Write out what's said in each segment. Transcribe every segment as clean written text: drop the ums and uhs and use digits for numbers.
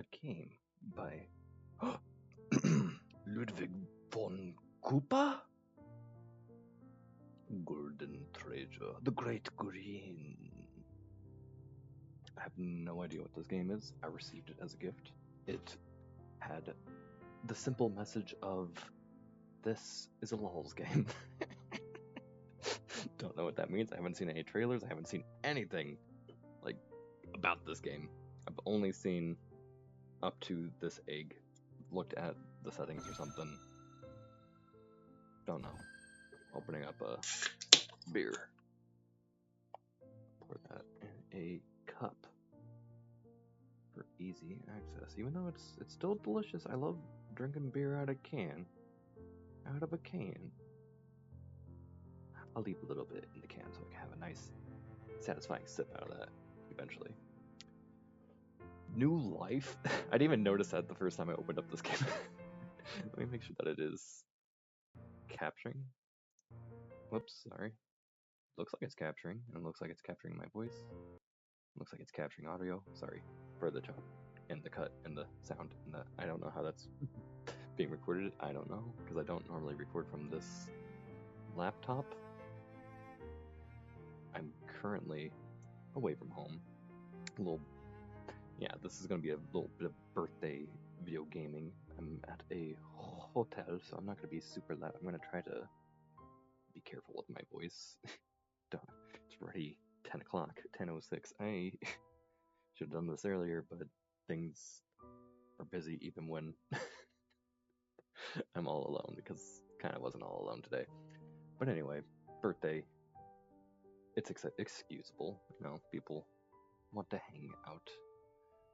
a game by Ludwig von Koopa? Golden Treasure, the Great Green. I have no idea what this game is. I received it as a gift. It had the simple message of, this is a lulz game. Don't know what that means. I haven't seen any trailers. I haven't seen anything like about this game. I've only seen up to this egg. Looked at the settings or something. Don't know. Opening up a beer. Pour that in a cup for easy access. Even though it's still delicious. I love drinking beer out of a can. I'll leave a little bit in the can so I can have a nice, satisfying sip out of that eventually. New life? I didn't even notice that the first time I opened up this game. Let me make sure that it is capturing. Whoops, sorry. Looks like it's capturing, and it looks like it's capturing my voice. Looks like it's capturing audio. Sorry for the chop and the cut and the sound and the. I don't know how that's being recorded. I don't know, because I don't normally record from this laptop. I'm currently away from home. This is going to be a little bit of birthday video gaming. I'm at a hotel, so I'm not going to be super loud. I'm going to try to be careful with my voice. It's already 10 o'clock, 10:06. I should have done this earlier, but things are busy even when I'm all alone, because kind of wasn't all alone today. But anyway, birthday. It's excusable, people want to hang out.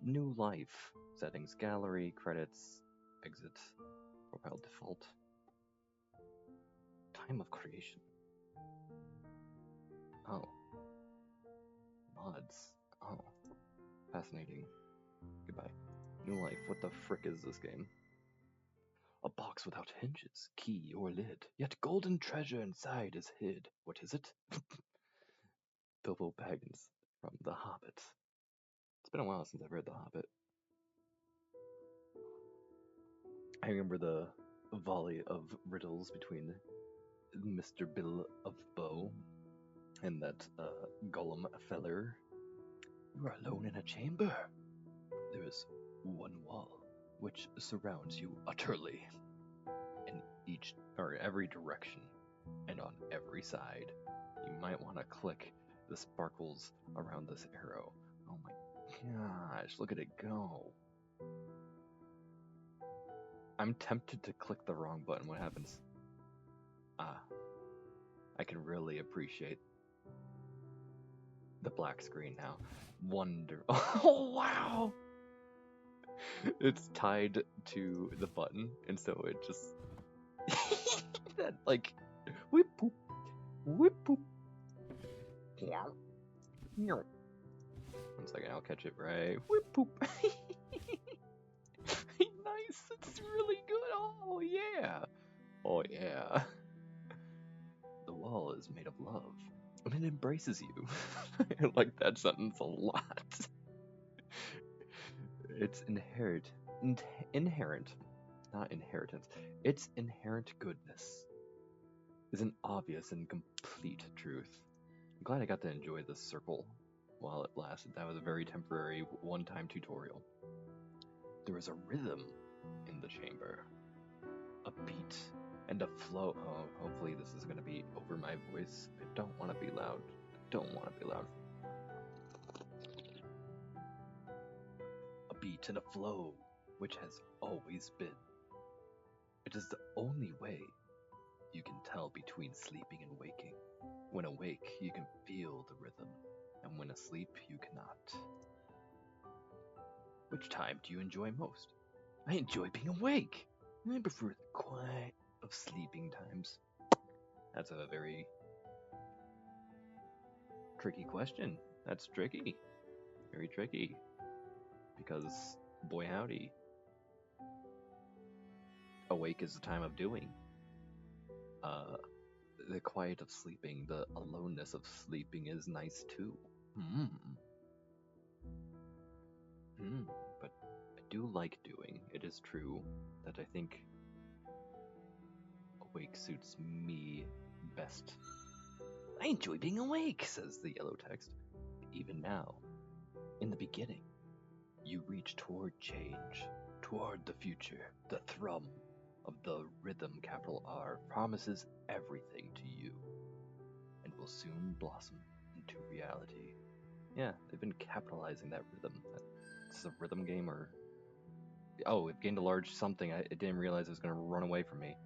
New life. Settings, gallery, credits, exit, profile default. Time of creation. Oh. Mods. Oh. Fascinating. Goodbye. New life. What the frick is this game? A box without hinges, key, or lid, yet golden treasure inside is hid. What is it? Bilbo Baggins from The Hobbit. It's been a while since I've read The Hobbit. I remember the volley of riddles between Mr. Bill of Bow and that Gollum feller. You are alone in a chamber. There is one wall which surrounds you utterly in every direction and on every side. You might want to click the sparkles around this arrow. Oh my gosh, look at it go. I'm tempted to click the wrong button. What happens? I can really appreciate the black screen now. Oh, wow! It's tied to the button, and so it just... that, like... Whip poop. Whip poop. 1 second, I'll catch it right. Whip poop. Nice, it's really good. Oh, yeah. Oh, yeah. The wall is made of love, and it embraces you. I like that sentence a lot. It's inherent, not inheritance. Its inherent goodness is an obvious and complete truth. I'm glad I got to enjoy this circle while it lasted. That was a very temporary, one-time tutorial. There is a rhythm in the chamber, a beat and a flow. Oh, hopefully this is going to be over my voice. I don't want to be loud. A beat and a flow, which has always been. It is the only way you can tell between sleeping and waking. When awake, you can feel the rhythm, and when asleep, you cannot. Which time do you enjoy most? I enjoy being awake. I prefer the quiet of sleeping times. That's a very tricky question. That's tricky. Very tricky. Because, boy howdy, awake is the time of doing. The quiet of sleeping, the aloneness of sleeping is nice too. But I do do like doing. It is true that I think awake suits me best. I enjoy being awake, says the yellow text. Even now, in the beginning, you reach toward change, toward the future. The thrum of the rhythm, capital R, promises everything to you and will soon blossom into reality. Yeah, they've been capitalizing that rhythm. This is a rhythm game, or... Oh, it gained a large something. I didn't realize it was going to run away from me.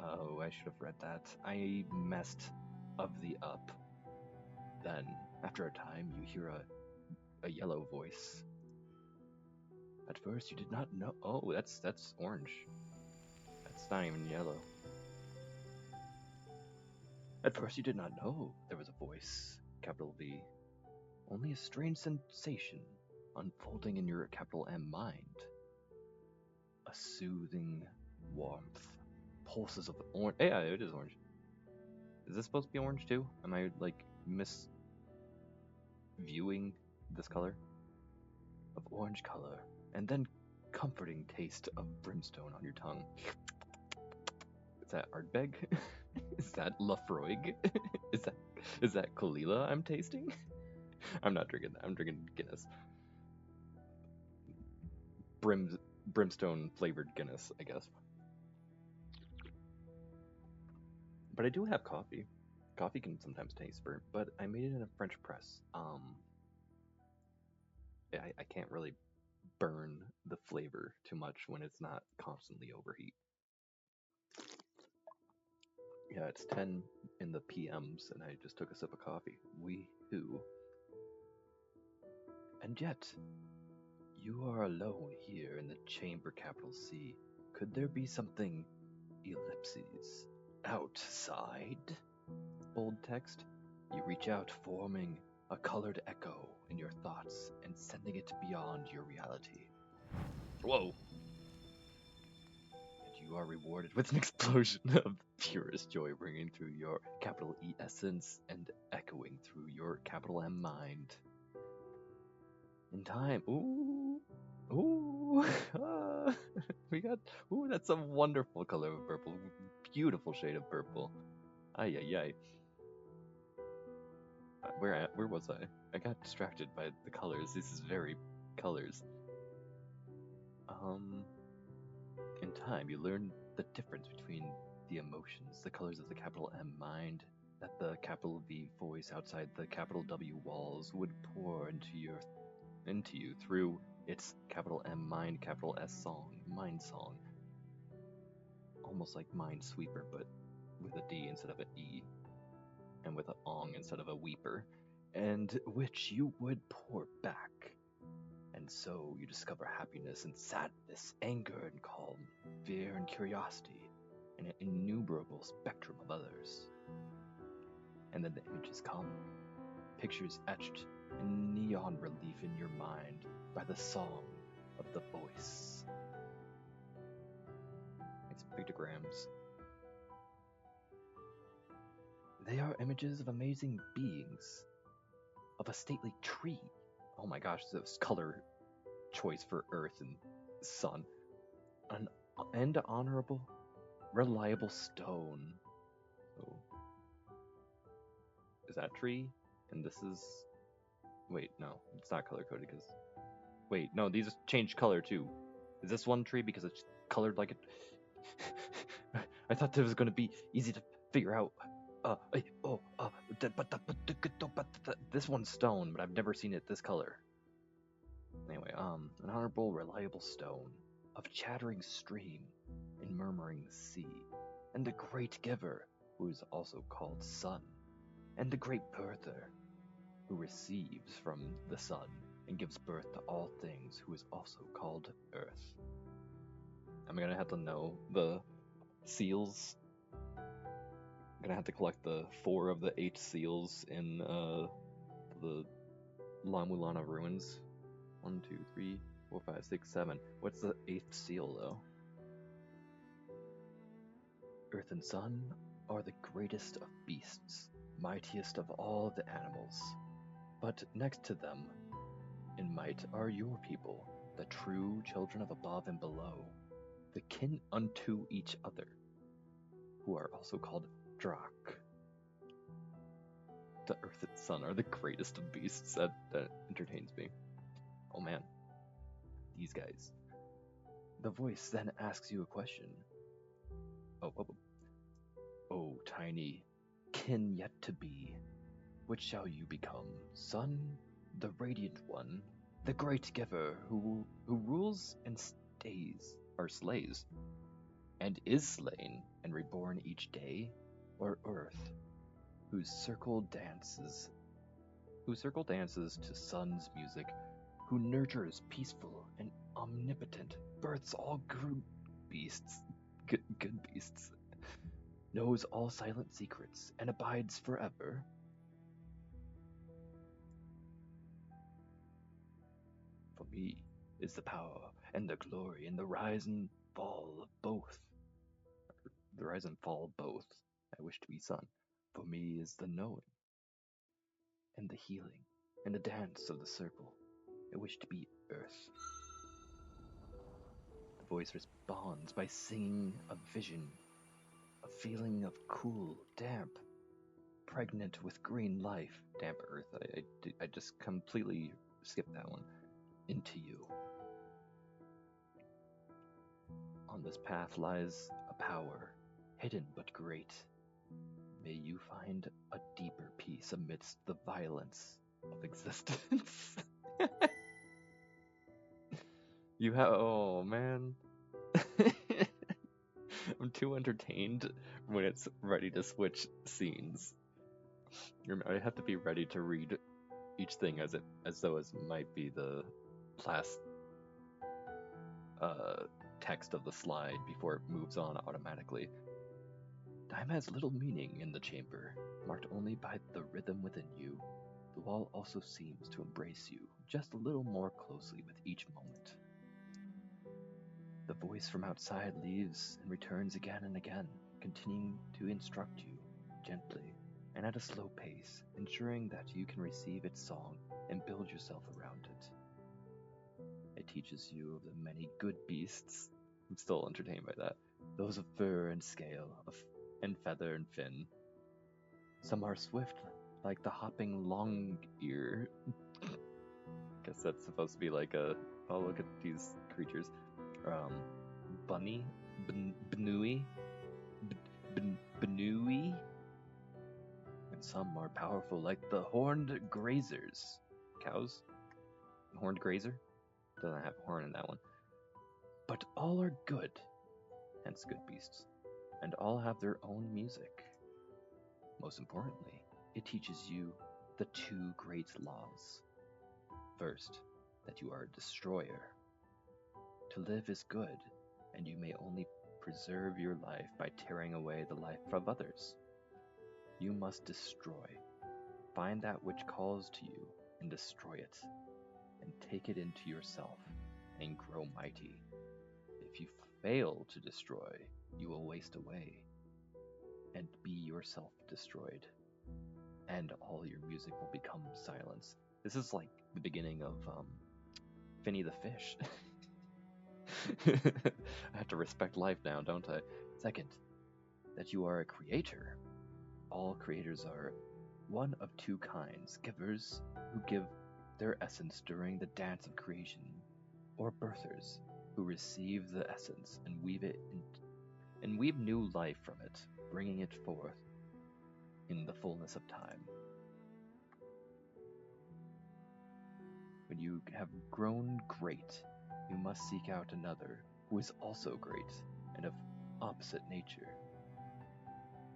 Oh, I should have read that. I messed of the up. Then, after a time, you hear a yellow voice. At first, you did not know... Oh, that's orange. That's not even yellow. At first, you did not know there was a voice, capital V. Only a strange sensation unfolding in your capital M mind. A soothing warmth. Pulses of orange. Yeah, it is orange. Is this supposed to be orange too? Am I, like, misviewing this color? Of orange color. And then comforting taste of brimstone on your tongue. Is that Ardbeg? Is that Lafroig? Is that Kalila I'm tasting? I'm not drinking that. I'm drinking Guinness. Brimstone flavored Guinness, I guess. But I do have coffee. Coffee can sometimes taste burnt, but I made it in a French press. I can't really burn the flavor too much when it's not constantly overheat. Yeah, it's 10 in the PMs, and I just took a sip of coffee. Wee-hoo. And yet, you are alone here in the chamber capital C. Could there be something ellipses outside? Bold text. You reach out, forming a colored echo in your thoughts and sending it beyond your reality. Whoa! And you are rewarded with an explosion of purest joy ringing through your capital E essence and echoing through your capital M mind. In time, ooh, we got, that's a wonderful color of purple, beautiful shade of purple. Ay, ay, ay. Where was I? I got distracted by the colors. This is very colors. In time, you learn the difference between the emotions, the colors of the capital M mind, that the capital V voice outside the capital W walls would pour into you through its capital M mind, capital S song, mind song. Almost like Minesweeper, but with a D instead of an E, and with an ong instead of a weeper, and which you would pour back. And so you discover happiness and sadness, anger and calm, fear and curiosity, and an innumerable spectrum of others. And then the images come, pictures etched in neon relief in your mind by the song of the voice. It's pictograms. They are images of amazing beings, of a stately tree. Oh my gosh, this color choice for Earth and Sun. And honorable, reliable stone. Oh. Is that tree? And this is... Wait, no, it's not color-coded because... Wait, no, these changed color too. Is this one tree because it's colored like it... I thought it was going to be easy to figure out. This one's stone, but I've never seen it this color. Anyway, an honorable, reliable stone, of chattering stream, in murmuring sea, and the great giver, who is also called sun, and the great birther, who receives from the sun and gives birth to all things, who is also called earth. I'm gonna have to know the seals. I'm gonna have to collect the 4 of the 8 seals in the La Mulana ruins. 1, 2, 3, 4, 5, 6, 7. What's the 8th seal though? Earth and sun are the greatest of beasts, mightiest of all the animals. But next to them in might are your people, the true children of above and below, the kin unto each other, who are also called Drak. The earth and sun are the greatest of beasts. That entertains me. Oh man, these guys. The voice then asks you a question. Oh, tiny, kin yet to be, which shall you become? Sun, the radiant one, the great giver who rules and slays, and is slain and reborn each day, or earth, whose circle dances to sun's music, who nurtures peaceful and omnipotent, births all good beasts, knows all silent secrets, and abides forever. For me is the power and the glory and the rise and fall of both. The rise and fall of both. I wish to be sun. For me is the knowing and the healing and the dance of the circle. I wish to be earth. The voice responds by singing a vision, a feeling of cool, damp, pregnant with green life. Damp earth. I just completely skipped that one. Into you. On this path lies a power, hidden but great. May you find a deeper peace amidst the violence of existence. Oh man. I'm too entertained when it's ready to switch scenes. I have to be ready to read each thing as though it might be the last text of the slide before it moves on automatically. Time has little meaning in the chamber, marked only by the rhythm within you. The wall also seems to embrace you just a little more closely with each moment. The voice from outside leaves and returns again and again, continuing to instruct you gently and at a slow pace, ensuring that you can receive its song and build yourself around it. It teaches you of the many good beasts. I'm still entertained by that. Those of fur and scale, and feather and fin. Some are swift, like the hopping long ear. Guess that's supposed to be like oh, look at these creatures. Bunny, Benui, Benui. And some are powerful, like the horned grazers. Cows? Horned grazer? Doesn't have a horn in that one. But all are good, hence good beasts, and all have their own music. Most importantly, it teaches you the two great laws. First, that you are a destroyer. To live is good, and you may only preserve your life by tearing away the life of others. You must destroy. Find that which calls to you and destroy it, and take it into yourself and grow mighty. If you fail to destroy, you will waste away and be yourself destroyed, and all your music will become silence. This is like the beginning of Finny the Fish. I have to respect life now, don't I? Second, that you are a creator. All creators are one of two kinds: givers, who give their essence during the dance of creation, or birthers, who receive the essence and weave new life from it, bringing it forth in the fullness of time. When you have grown great, you must seek out another who is also great and of opposite nature,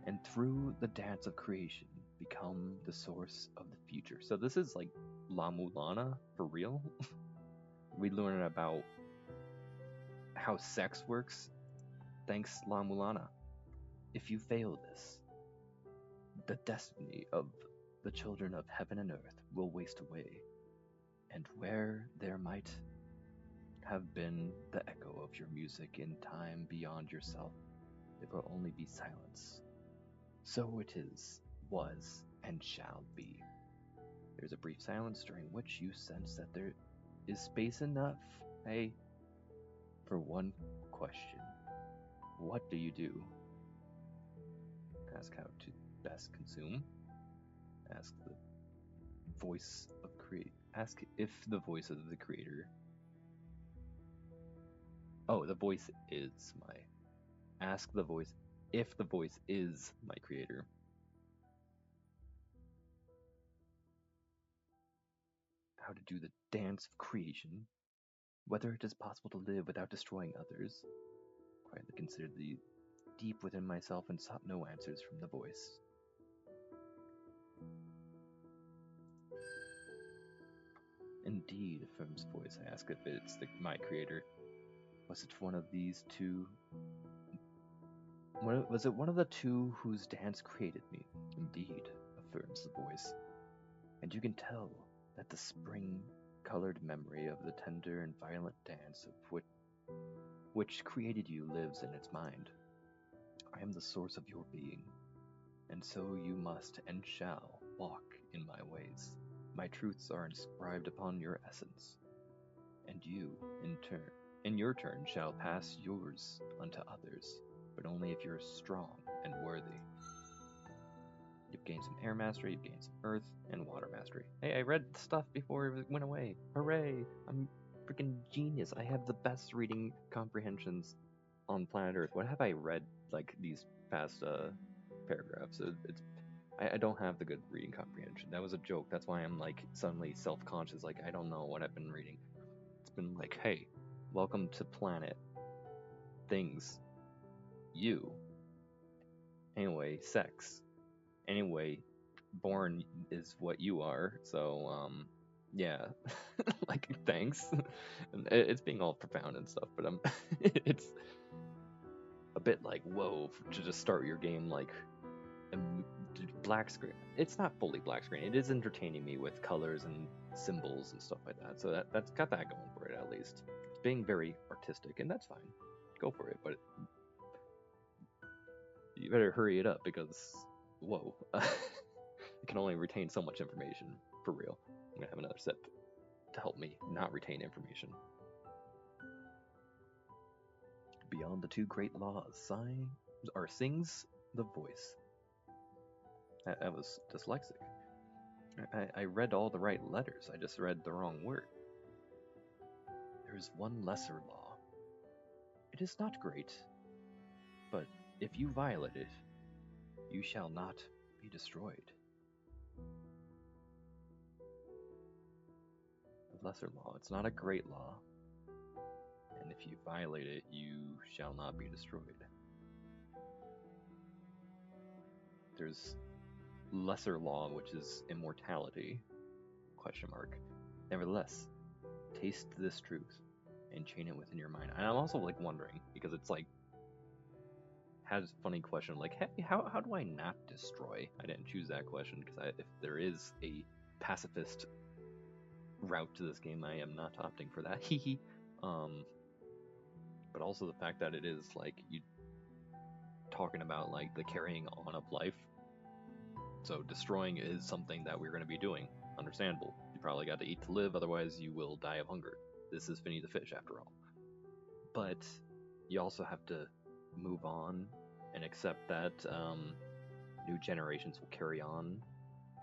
and through the dance of creation become the source of the future. So this is like La Mulana for real. We learn about how sex works thanks La Mulana. If you fail this, the destiny of the children of heaven and earth will waste away, and where there might have been the echo of your music in time beyond yourself, it will only be silence. So it is, was, and shall be. There's a brief silence during which you sense that there is space enough Hey, for one question, what do you do? Ask how to best consume. Ask the voice of create. Ask if the voice of the creator. Oh, the voice is my. Ask the voice if the voice is my creator. How to do the dance of creation. Whether it is possible to live without destroying others. Quietly considered the deep within myself and sought no answers from the voice. Indeed, affirms the voice. I ask if it's my creator. Was it one of these two? Was it one of the two whose dance created me? Indeed, affirms the voice. And you can tell that the spring-colored memory of the tender and violent dance of which created you lives in its mind. I am the source of your being, and so you must and shall walk in my ways. My truths are inscribed upon your essence, and you, in your turn, shall pass yours unto others, but only if you're strong and worthy. You've gained some air mastery, you've gained some earth and water mastery. Hey, I read stuff before it went away. Hooray! I'm freaking genius. I have the best reading comprehensions on planet Earth. What have I read like these past paragraphs? I don't have the good reading comprehension. That was a joke. That's why I'm like suddenly self-conscious. Like I don't know what I've been reading. It's been like, hey, welcome to planet things. You. Anyway, sex. Anyway, born is what you are. So yeah. Like thanks. And it's being all profound and stuff, but it's a bit like whoa to just start your game like black screen. It's not fully black screen. It is entertaining me with colors and symbols and stuff like that. So that's got that going for it at least. It's being very artistic, and that's fine. Go for it, but you better hurry it up because whoa, it can only retain so much information for real. I'm gonna have another sip to help me not retain information. Beyond the two great laws, sings the voice. I was dyslexic. I read all the right letters, I just read the wrong word. There is one lesser law. It is not great, but if you violate it, you shall not be destroyed. The lesser law, it's not a great law, and if you violate it, you shall not be destroyed. There's lesser law, which is immortality, ? Nevertheless, taste this truth and chain it within your mind. And I'm also like wondering, because it's like has a funny question like, hey, how do I not destroy? I didn't choose that question because if there is a pacifist route to this game, I am not opting for that. But also the fact that it is like you talking about like the carrying on of life. So destroying is something that we're going to be doing. Understandable. You probably got to eat to live, otherwise you will die of hunger. This is Finny the Fish after all. But you also have to move on and accept that new generations will carry on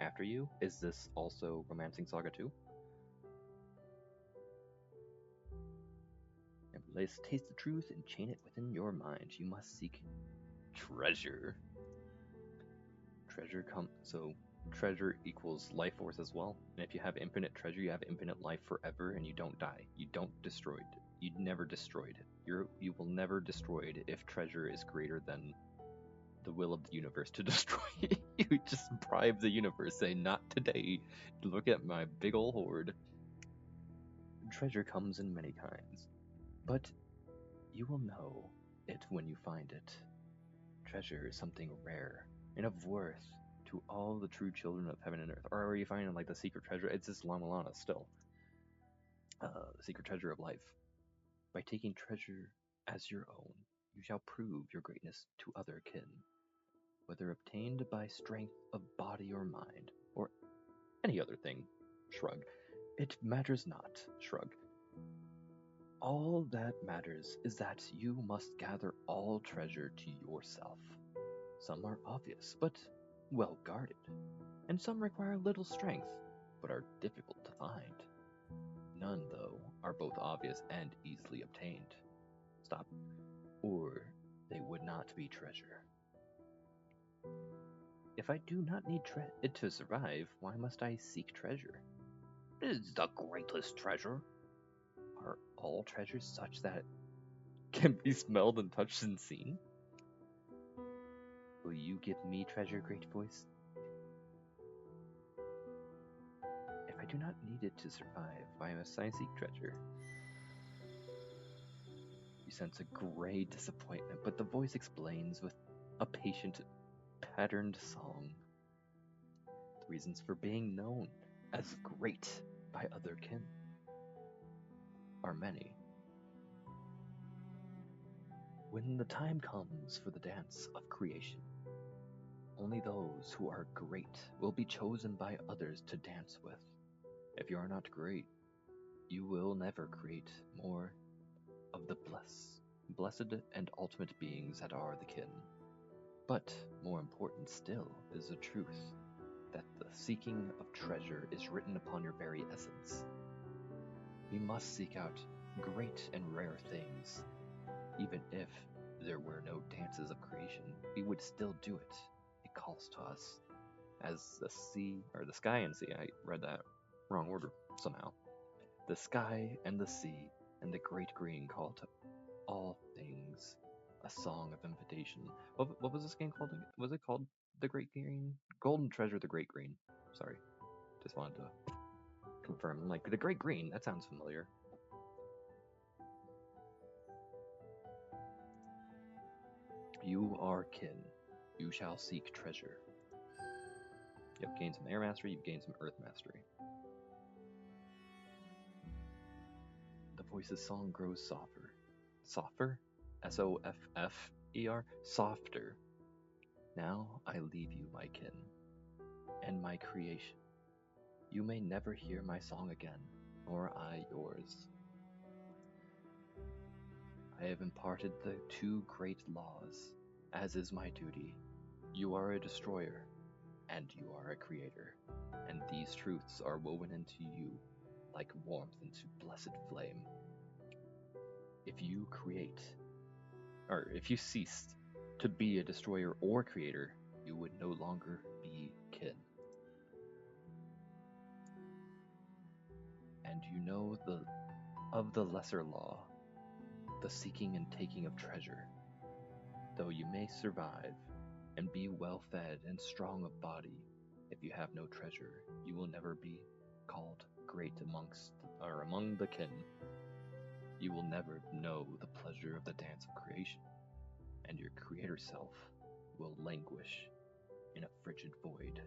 after you. Is this also Romancing Saga 2? Nevertheless, taste the truth and chain it within your mind. You must seek treasure. Treasure equals life force as well. And if you have infinite treasure, you have infinite life forever, and you don't die. You don't destroy it. You never destroyed it. You will never destroy it if treasure is greater than the will of the universe to destroy it. You just bribe the universe, say, not today. Look at my big ol' hoard. Treasure comes in many kinds, but you will know it when you find it. Treasure is something rare and of worth to all the true children of heaven and earth. Or are you finding like the secret treasure? It's just La Milana still. The secret treasure of life. By taking treasure as your own, you shall prove your greatness to other kin. Whether obtained by strength of body or mind, or any other thing, shrug. It matters not, shrug. All that matters is that you must gather all treasure to yourself. Some are obvious, but well guarded, and some require little strength, but are difficult to find. None, though, are both obvious and easily obtained. Stop. Or they would not be treasure. If I do not need it to survive, why must I seek treasure? It is the greatest treasure. Are all treasures such that can be smelled and touched and seen? Will you give me treasure, great voice? If I do not need it to survive, why must I seek treasure? You sense a gray disappointment, but the voice explains with a patient, patterned song. The reasons for being known as great by other kin are many. When the time comes for the dance of creation, only those who are great will be chosen by others to dance with. If you are not great, you will never create more of the blessed and ultimate beings that are the kin. But more important still is the truth that the seeking of treasure is written upon your very essence. We must seek out great and rare things. Even if there were no dances of creation, we would still do it. It calls to us. As the sea, or the sky and sea, I read that wrong order somehow. The sky and the sea and the great green call to all things, a song of invitation. What was this game called? Was it called The Great Green? Golden Treasure, The Great Green. Sorry, just wanted to confirm. Like, The Great Green, that sounds familiar. You are kin. You shall seek treasure. You have gained some air mastery, you've gained some earth mastery. The voice's song grows softer. Softer? S-O-F-F-E-R? Softer. Now I leave you, my kin, and my creation. You may never hear my song again, nor I yours. I have imparted the two great laws, as is my duty. You are a destroyer, and you are a creator, and these truths are woven into you like warmth into blessed flame. If you ceased to be a destroyer or creator, you would no longer be kin. And you know of the lesser law, the seeking and taking of treasure. Though you may survive and be well fed and strong of body, if you have no treasure, you will never be called great among the kin. You will never know the pleasure of the dance of creation, and your creator self will languish in a frigid void.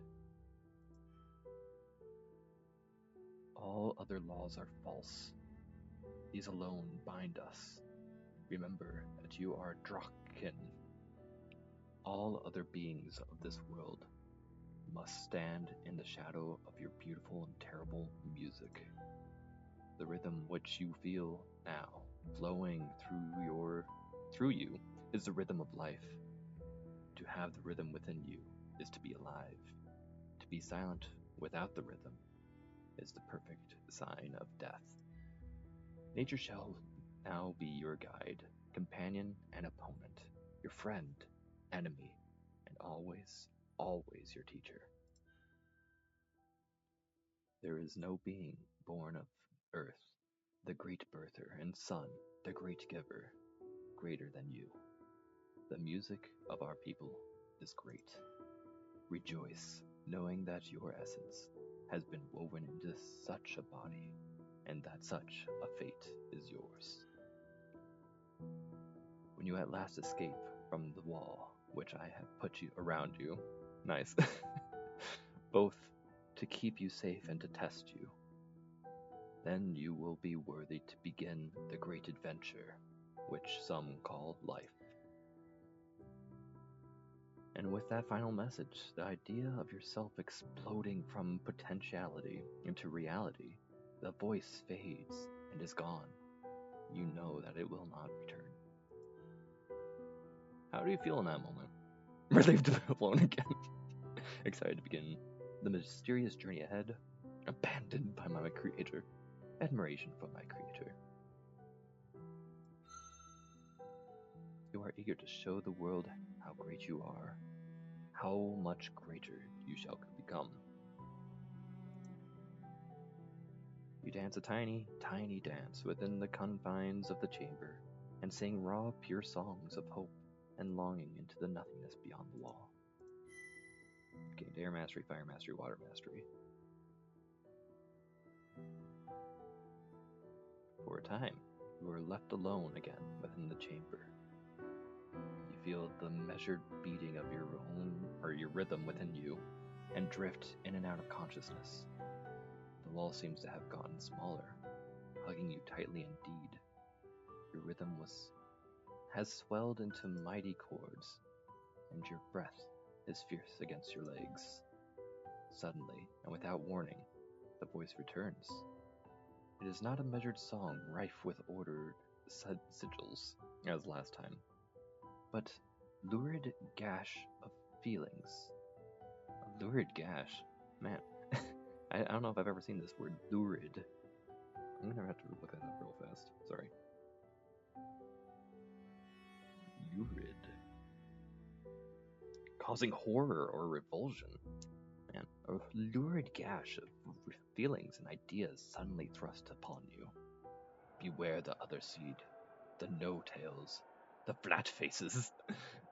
All other laws are false. These alone bind us. Remember that you are Draken. All other beings of this world must stand in the shadow of your beautiful and terrible music. The rhythm which you feel now flowing through you is the rhythm of life. To have the rhythm within you is to be alive. To be silent without the rhythm is the perfect sign of death. Nature shall now be your guide, companion, and opponent, your friend, enemy, and always, always your teacher. There is no being born of earth, the great birther, and sun, the great giver, greater than you. The music of our people is great. Rejoice, knowing that your essence has been woven into such a body, and that such a fate is yours. When you at last escape from the wall which I have put around you, nice, both to keep you safe and to test you, then you will be worthy to begin the great adventure, which some call life. And with that final message, the idea of yourself exploding from potentiality into reality, the voice fades and is gone. you know that it will not return. How do you feel in that moment? Relieved to be alone again. Excited to begin the mysterious journey ahead. Abandoned by my creator. Admiration for my creator. You are eager to show the world how great you are. How much greater you shall become. You dance a tiny, tiny dance within the confines of the chamber, and sing raw, pure songs of hope and longing into the nothingness beyond the wall. You've gained air mastery, fire mastery, water mastery. For a time, you are left alone again within the chamber. You feel the measured beating of your rhythm within you, and drift in and out of consciousness. The wall seems to have gotten smaller, hugging you tightly indeed. Your rhythm has swelled into mighty chords, and your breath is fierce against your legs. Suddenly, and without warning, the voice returns. It is not a measured song rife with ordered sigils, as last time, but lurid gash of feelings. A lurid gash? Man, I don't know if I've ever seen this word, lurid. I'm gonna have to look that up real fast. Sorry. Lurid. Causing horror or revulsion. Man, a lurid gash of feelings and ideas suddenly thrust upon you. Beware the other seed, the no-tails, the flat faces.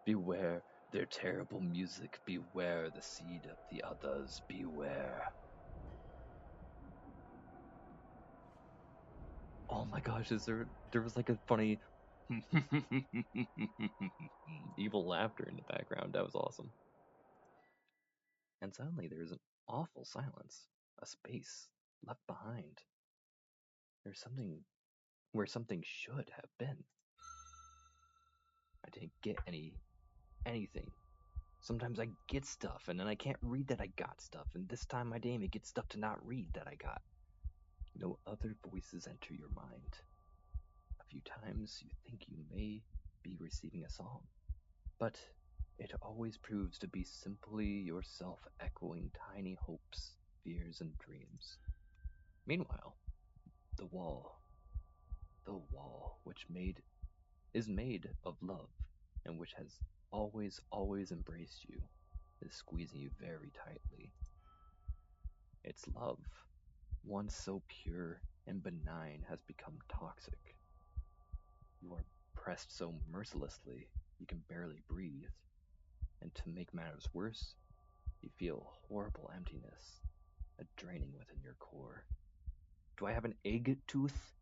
Beware their terrible music. Beware the seed of the others. Beware. Oh my gosh, there was like a funny evil laughter in the background. That was awesome. And suddenly there's an awful silence, a space left behind. There's something where something should have been. I didn't get anything. Sometimes I get stuff and then I can't read that I got stuff, and this time I didn't even get stuff to not read that I got. No other voices enter your mind. A few times you think you may be receiving a song, but it always proves to be simply yourself echoing tiny hopes, fears, and dreams. Meanwhile, the wall, which is made of love, and which has always embraced you, is squeezing you very tightly. Its love, once so pure and benign, has become toxic. You are pressed so mercilessly you can barely breathe, and to make matters worse, you feel horrible emptiness, a draining within your core. Do I have an egg tooth?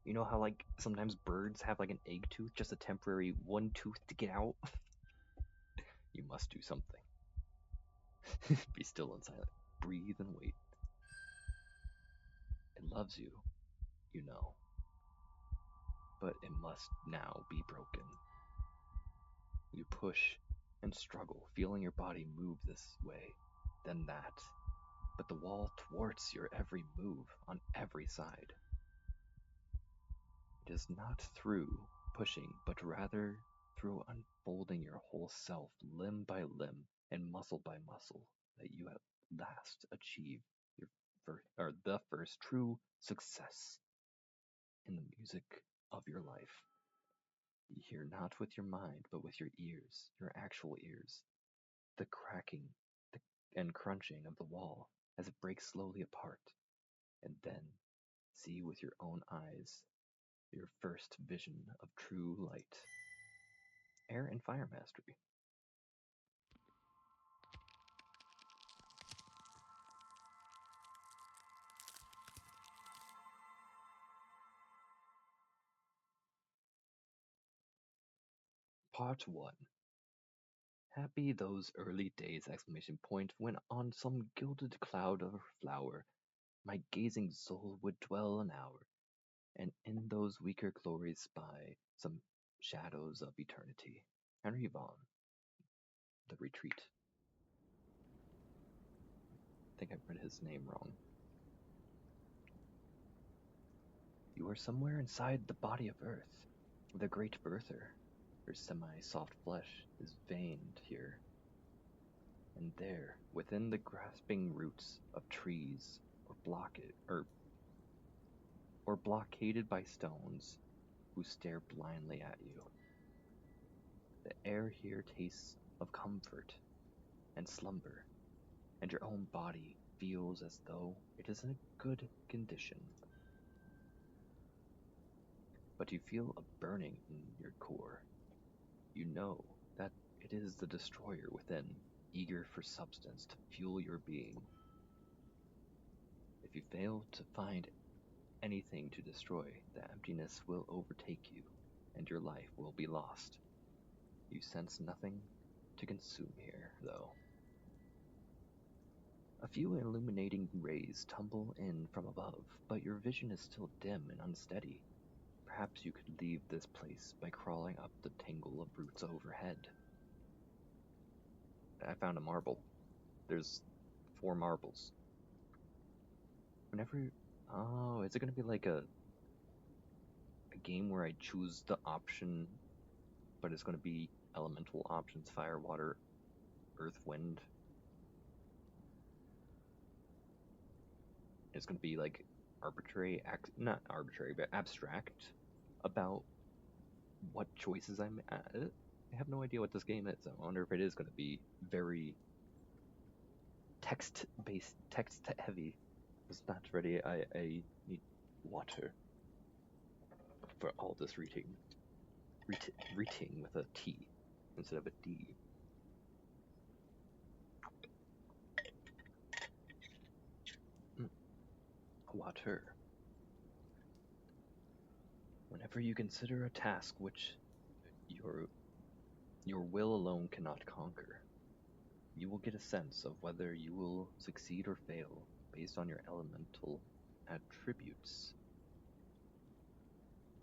You know how like sometimes birds have like an egg tooth, just a temporary one tooth to get out? You must do something. Be still and silent. Breathe and wait. It loves you, you know. But it must now be broken. You push and struggle, feeling your body move this way, then that. But the wall thwarts your every move on every side. It is not through pushing, but rather through unfolding your whole self, limb by limb and muscle by muscle, that you at last achieve the first true success in the music of your life. You hear not with your mind, but with your ears, your actual ears, the cracking and crunching of the wall as it breaks slowly apart, and then see with your own eyes your first vision of true light. Air and fire mastery. Part 1. Happy those early days! ! When on some gilded cloud of a flower my gazing soul would dwell an hour, and in those weaker glories spy some shadows of eternity. Henry Vaughan. The Retreat. I think I read his name wrong. You are somewhere inside the body of Earth, the great birther. Her semi-soft flesh is veined here and there, within the grasping roots of trees, or blockaded by stones who stare blindly at you. The air here tastes of comfort and slumber, and your own body feels as though it is in a good condition. But you feel a burning in your core. You know that it is the destroyer within, eager for substance to fuel your being. If you fail to find anything to destroy, the emptiness will overtake you, and your life will be lost. You sense nothing to consume here, though. A few illuminating rays tumble in from above, but your vision is still dim and unsteady. Perhaps you could leave this place by crawling up the tangle of roots overhead. I found a marble. There's 4 marbles. Oh, is it going to be like a game where I choose the option, but it's going to be elemental options: fire, water, earth, wind? It's going to be like not arbitrary, but abstract about what choices I'm at. I have no idea what this game is. I wonder if it is going to be very text-based, text-heavy. It's not ready. I need water for all this reading. Reading with a T instead of a D. Water. Whenever you consider a task which your will alone cannot conquer, you will get a sense of whether you will succeed or fail based on your elemental attributes.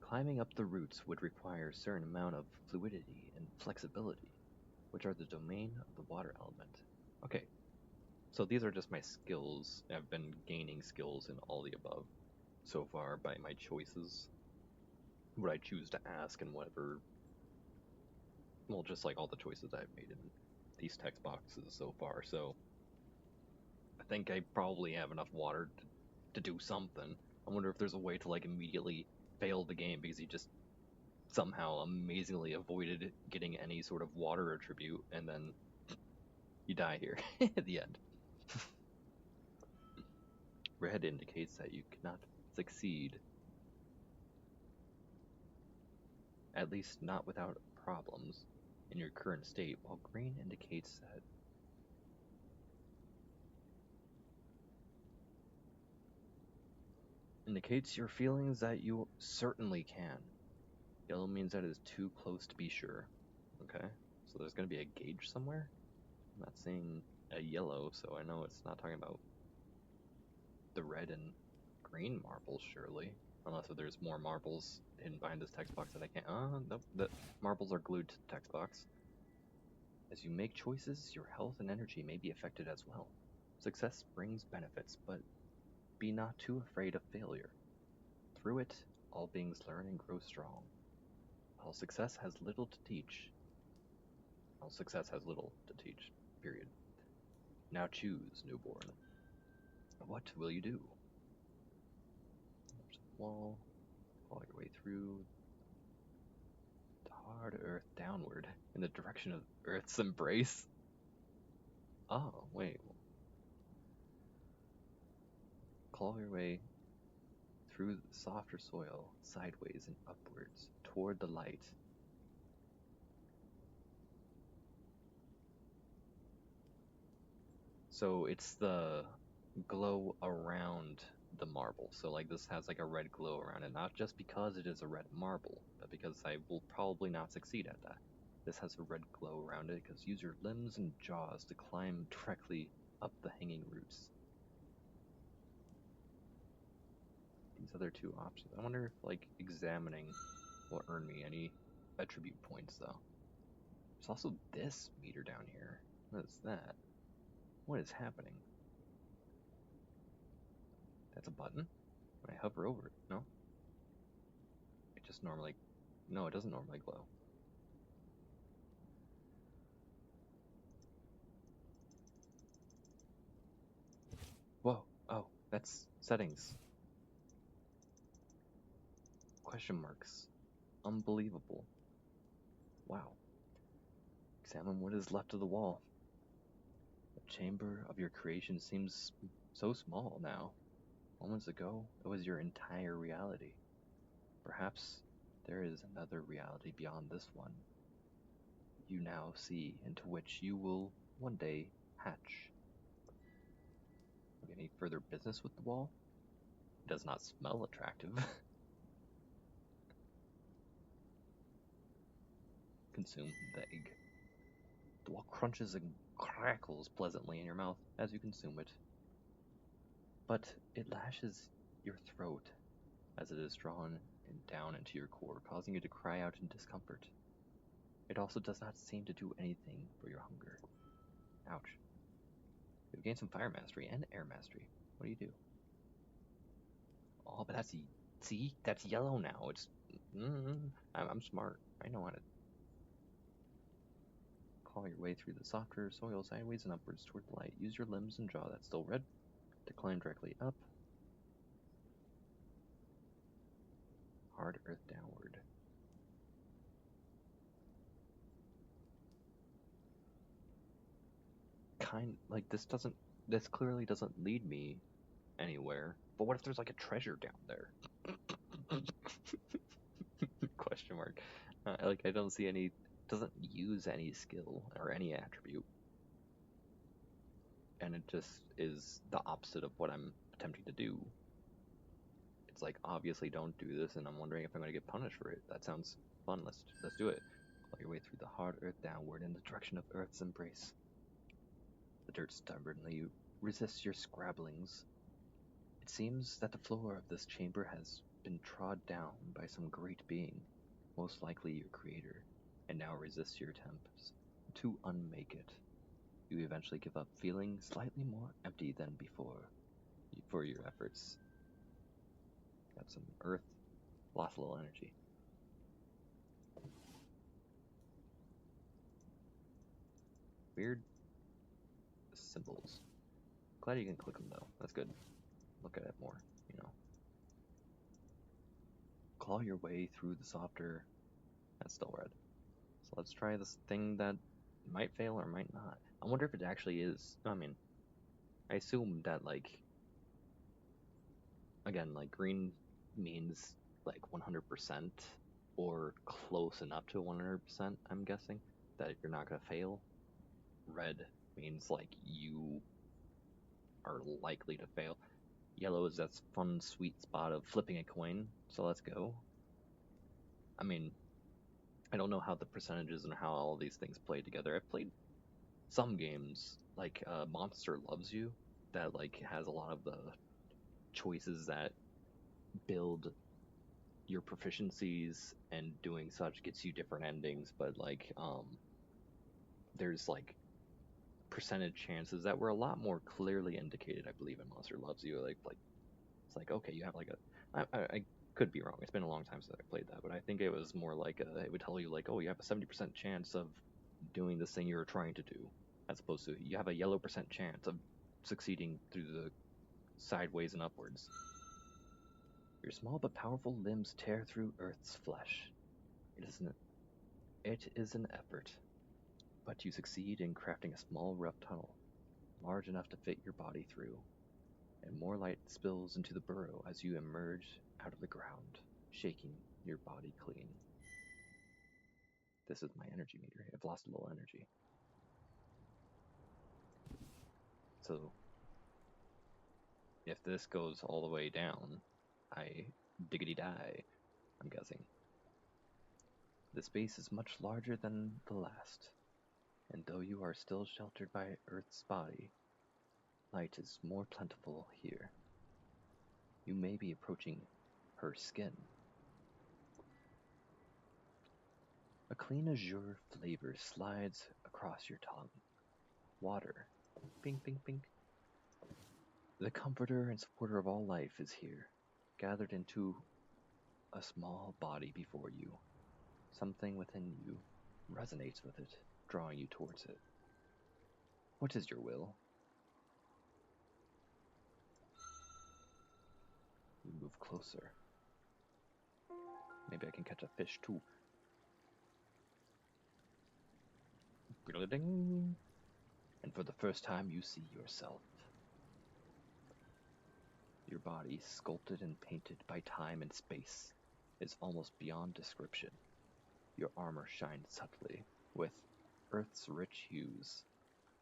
Climbing up the roots would require a certain amount of fluidity and flexibility, which are the domain of the water element. Okay, so these are just my skills. I've been gaining skills in all the above so far by my choices. What I choose to ask and whatever. Well, just like all the choices I've made in these text boxes so far. So I think I probably have enough water to do something. I wonder if there's a way to like immediately fail the game because you just somehow amazingly avoided getting any sort of water attribute, and then you die here at the end. Red indicates that you cannot succeed, at least not without problems, in your current state, while green indicates your feelings that you certainly can. Yellow means that it is too close to be sure. Okay, so there's going to be a gauge somewhere. I'm not seeing a yellow, so I know it's not talking about the red and green marbles, surely. Unless if there's more marbles hidden behind this text box that I can't. Nope, the marbles are glued to the text box. As you make choices, your health and energy may be affected as well. Success brings benefits, but be not too afraid of failure. Through it, all beings learn and grow strong. While success has little to teach, period. Now choose, newborn. What will you do? There's a wall. Follow your way through the hard earth downward in the direction of Earth's embrace. Oh, wait. Claw your way through the softer soil, sideways and upwards, toward the light. So it's the glow around the marble. So like this has like a red glow around it, not just because it is a red marble, but because I will probably not succeed at that. This has a red glow around it because use your limbs and jaws to climb directly up the hanging roots. These other 2 options. I wonder if like examining will earn me any attribute points though. There's also this meter down here. What is that? What is happening? That's a button? When I hover over it, no? just normally... No, it doesn't normally glow. Whoa, oh, that's settings. Question marks. Unbelievable. Wow. Examine what is left of the wall. The chamber of your creation seems so small now. Moments ago, it was your entire reality. Perhaps there is another reality beyond this one. You now see into which you will one day hatch. Any further business with the wall? It does not smell attractive. Consume the egg. The wall crunches and crackles pleasantly in your mouth as you consume it. But it lashes your throat as it is drawn down into your core, causing you to cry out in discomfort. It also does not seem to do anything for your hunger. Ouch. You've gained some fire mastery and air mastery. What do you do? Oh, but see, that's yellow now. It's, I'm smart. I know how to claw your way through the softer soil sideways and upwards toward the light. Use your limbs and jaw, that's still red, to climb directly up. Hard earth downward. This clearly doesn't lead me anywhere. But what if there's like a treasure down there? Question mark. I don't see any, doesn't use any skill or any attribute. And it just is the opposite of what I'm attempting to do. It's like, obviously don't do this, and I'm wondering if I'm going to get punished for it. That sounds fun. Let's do it. Claw your way through the hard earth downward in the direction of Earth's embrace. The dirt stubbornly resists your scrabblings. It seems that the floor of this chamber has been trod down by some great being, most likely your creator, and now resists your attempts to unmake it. You eventually give up, feeling slightly more empty than before for your efforts. Got some earth, lost a little energy. Weird symbols. Glad you can click them though. That's good. Look at it more, you know. Claw your way through the softer. That's still red. So let's try this thing that might fail or might not. I wonder if it actually is. I mean, I assume that, like, again, like, green means like 100% or close enough to 100%, I'm guessing, that you're not going to fail. Red means like you are likely to fail. Yellow is that fun, sweet spot of flipping a coin, so let's go. I mean, I don't know how the percentages and how all these things play together. I've played some games, like Monster Loves You, that like has a lot of the choices that build your proficiencies, and doing such gets you different endings, but like there's like percentage chances that were a lot more clearly indicated, I believe, in Monster Loves You. Like it's like, okay, you have like I could be wrong, it's been a long time since I played that, but I think it was more like it would tell you like, oh, you have a 70% chance of doing this thing you're trying to do, as opposed to you have a yellow percent chance of succeeding through the sideways and upwards. Your small but powerful limbs tear through Earth's flesh. It is an effort, but you succeed in crafting a small rough tunnel, large enough to fit your body through, and more light spills into the burrow as you emerge out of the ground, shaking your body clean. This is my energy meter. I've lost a little energy. So, if this goes all the way down, I diggity die, I'm guessing. The space is much larger than the last, and though you are still sheltered by Earth's body, light is more plentiful here. You may be approaching her skin. A clean azure flavor slides across your tongue. Water. Pink, pink, pink. The comforter and supporter of all life is here, gathered into a small body before you. Something within you resonates with it, drawing you towards it. What is your will? You move closer. Maybe I can catch a fish too. Ding. And for the first time, you see yourself. Your body, sculpted and painted by time and space, is almost beyond description. Your armor shines subtly, with earth's rich hues,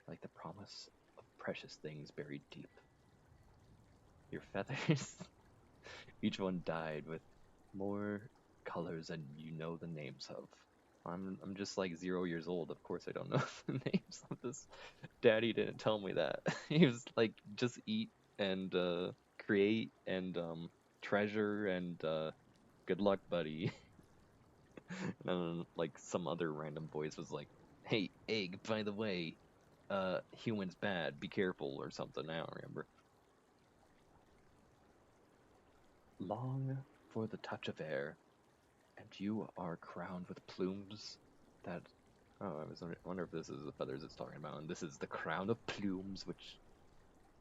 like the promise of precious things buried deep. Your feathers, each one dyed with more colors than you know the names of. I'm just like 0 years old. Of course I don't know the names of this. Daddy didn't tell me that. He was like, just eat and create and treasure and good luck, buddy. And then like some other random voice was like, hey, egg, by the way, humans bad, be careful or something. I don't remember. Long for the touch of air, and you are crowned with plumes that... Oh, I wonder if this is the feathers it's talking about. And this is the crown of plumes, which...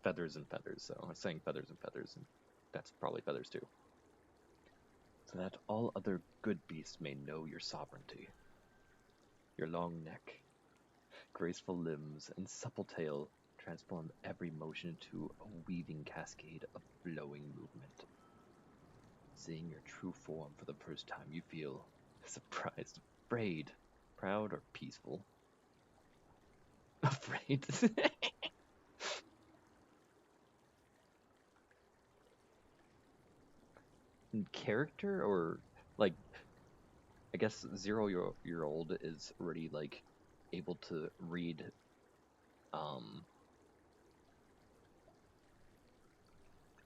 Feathers and feathers, so I was saying feathers and feathers, and that's probably feathers too. So that all other good beasts may know your sovereignty. Your long neck, graceful limbs, and supple tail transform every motion into a weaving cascade of flowing movement. Seeing your true form for the first time, you feel surprised, afraid, proud, or peaceful. Afraid? In character, or like, I guess 0-year-old is already like able to read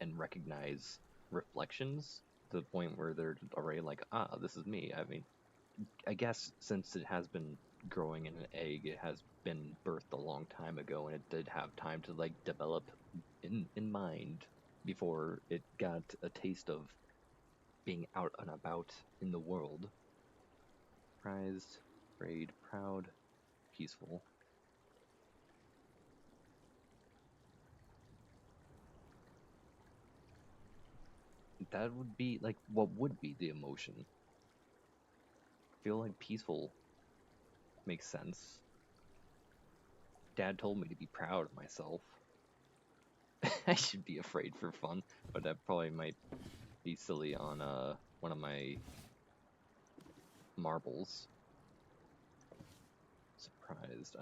and recognize reflections to the point where they're already like, this is me. I mean, I guess since it has been growing in an egg, it has been birthed a long time ago, and it did have time to like develop in mind before it got a taste of being out and about in the world. Prized, afraid, proud, peaceful. That would be like, what would be the emotion? I feel like peaceful makes sense. Dad told me to be proud of myself. I should be afraid for fun, but that probably might be silly on one of my marbles. Surprised.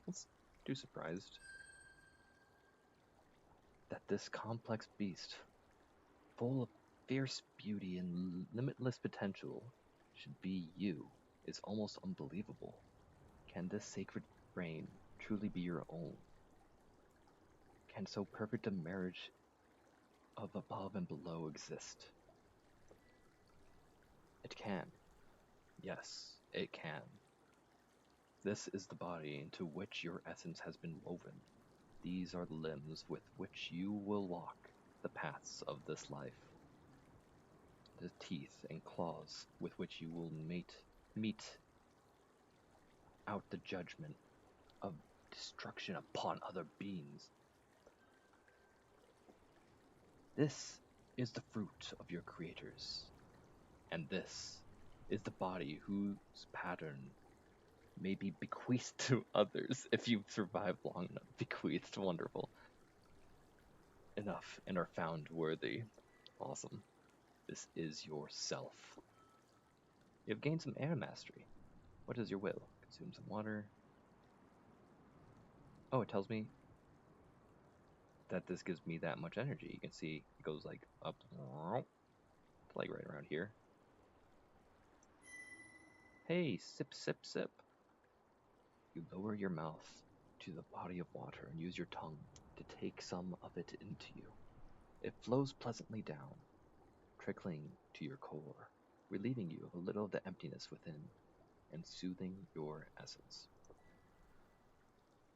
Let's do surprised. That this complex beast, full of fierce beauty and limitless potential, should be you is almost unbelievable. Can this sacred brain truly be your own? Can so perfect a marriage of above and below exist? It can. Yes, it can. This is the body into which your essence has been woven. These are the limbs with which you will walk the paths of this life. The teeth and claws with which you will meet out the judgment of destruction upon other beings. This is the fruit of your creators, and this is the body whose pattern may be bequeathed to others if you survive long enough. Bequeathed, wonderful. Enough and are found worthy. Awesome. This is yourself. You have gained some air mastery. What is your will? Consume some water. Oh, it tells me that this gives me that much energy. You can see it goes like up to like right around here. Hey, sip, sip, sip. You lower your mouth to the body of water and use your tongue to take some of it into you. It flows pleasantly down, trickling to your core, relieving you of a little of the emptiness within and soothing your essence.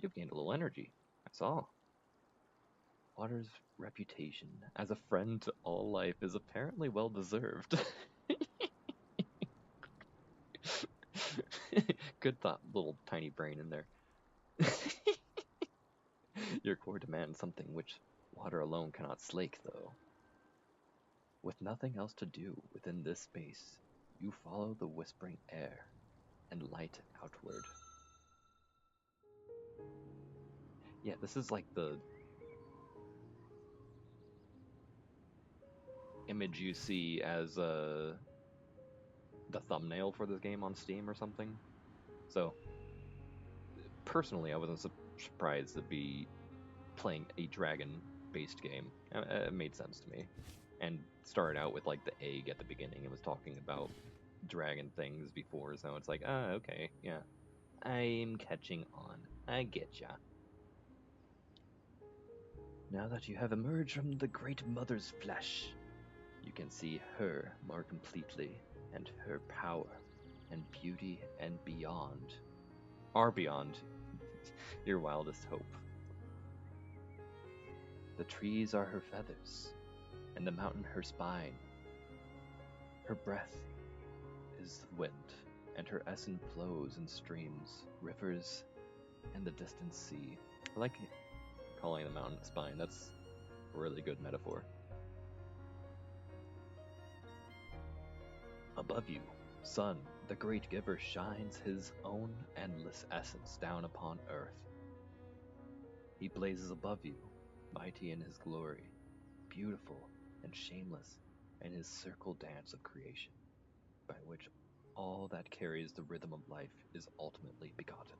You've gained a little energy. I saw. Water's reputation as a friend to all life is apparently well deserved. Good thought, little tiny brain in there. Your core demands something which water alone cannot slake, though. With nothing else to do within this space, you follow the whispering air and light outward. Yeah, this is like the image you see as the thumbnail for this game on Steam or something. So, personally, I wasn't surprised to be playing a dragon-based game. It made sense to me. And started out with like the egg at the beginning. It was talking about dragon things before, so it's like, okay, yeah. I'm catching on. I get ya. Now that you have emerged from the Great Mother's flesh, you can see her more completely, and her power, and beauty, and beyond. Are beyond your wildest hope. The trees are her feathers, and the mountain her spine. Her breath is the wind, and her essence flows in streams, rivers, and the distant sea. I like calling the mountain spine. That's a really good metaphor. Above you, sun, the great giver, shines his own endless essence down upon earth. He blazes above you, mighty in his glory, beautiful and shameless in his circle dance of creation, by which all that carries the rhythm of life is ultimately begotten.